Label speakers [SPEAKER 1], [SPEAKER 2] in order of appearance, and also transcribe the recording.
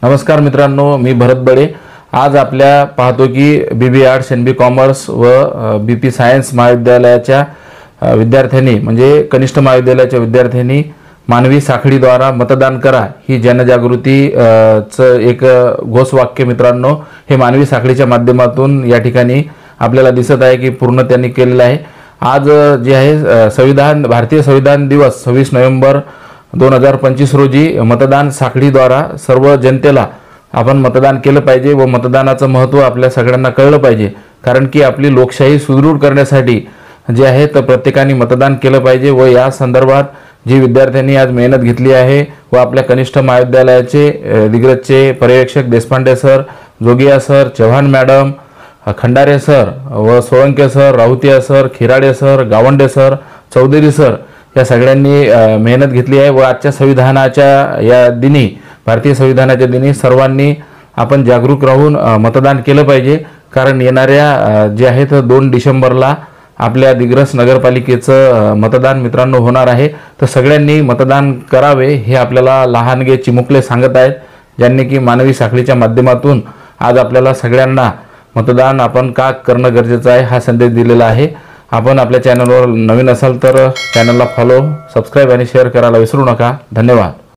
[SPEAKER 1] नमस्कार मित्रांनो, मी भरत बडे। आज आपल्या पाहतो की बीबी आर्ट्स एनबी कॉमर्स व बीपी सायन्स महाविद्यालयाच्या विद्यार्थ्यांनी म्हणजे कनिष्ठ महाविद्यालयाच्या विद्यार्थ्यांनी मानवी साखळीद्वारा मतदान करा ही जनजागृती एक घोषवाक्य मित्रांनो हे मानवी साखळीच्या माध्यमातून या ठिकाणी आपल्याला दिसत आहे की पूर्ण त्यांनी केलेलं आहे। आज जे आहे भारतीय संविधान दिवस 26 नोव्हेंबर 2025 रोजी मतदान साखळीद्वारा सर्व जनतेला आपण मतदान केलं पाहिजे व मतदानाचं महत्त्व आपल्या सगळ्यांना कळलं पाहिजे। कारण की आपली लोकशाही सुदृढ करण्यासाठी जे आहे तर प्रत्येकाने मतदान केलं पाहिजे व या संदर्भात जी विद्यार्थ्यांनी आज मेहनत घेतली आहे व आपल्या कनिष्ठ महाविद्यालयाचे दिग्गजचे पर्यवेक्षक Deshpande sir, Jogiya sir, Chavan madam, Khandare sir व Solanke sir, Rautiya sir, Khirade sir, Gawande sir, Chaudhari sir या सगळ्यांनी मेहनत घेतली आहे व आजच्या संविधानाच्या या दिनी भारतीय संविधानाच्या दिनी सर्वांनी आपण जागरूक राहून मतदान केलं पाहिजे। कारण येणाऱ्या जे आहे तर 2 डिसेंबरला आपल्या दिग्रस नगरपालिकेचं मतदान मित्रांनो होणार आहे। तर सगळ्यांनी मतदान करावे हे आपल्याला लहानगे चिमुकले सांगत आहेत, ज्यांनी की मानवी साखळीच्या माध्यमातून आज आपल्याला सगळ्यांना मतदान आपण का करणं गरजेचं आहे हा संदेश दिलेला आहे। आपण आपल्या चॅनलवर नवीन असाल तर चॅनलला फॉलो, सबस्क्राइब आणि शेअर करायला विसरू नका। धन्यवाद।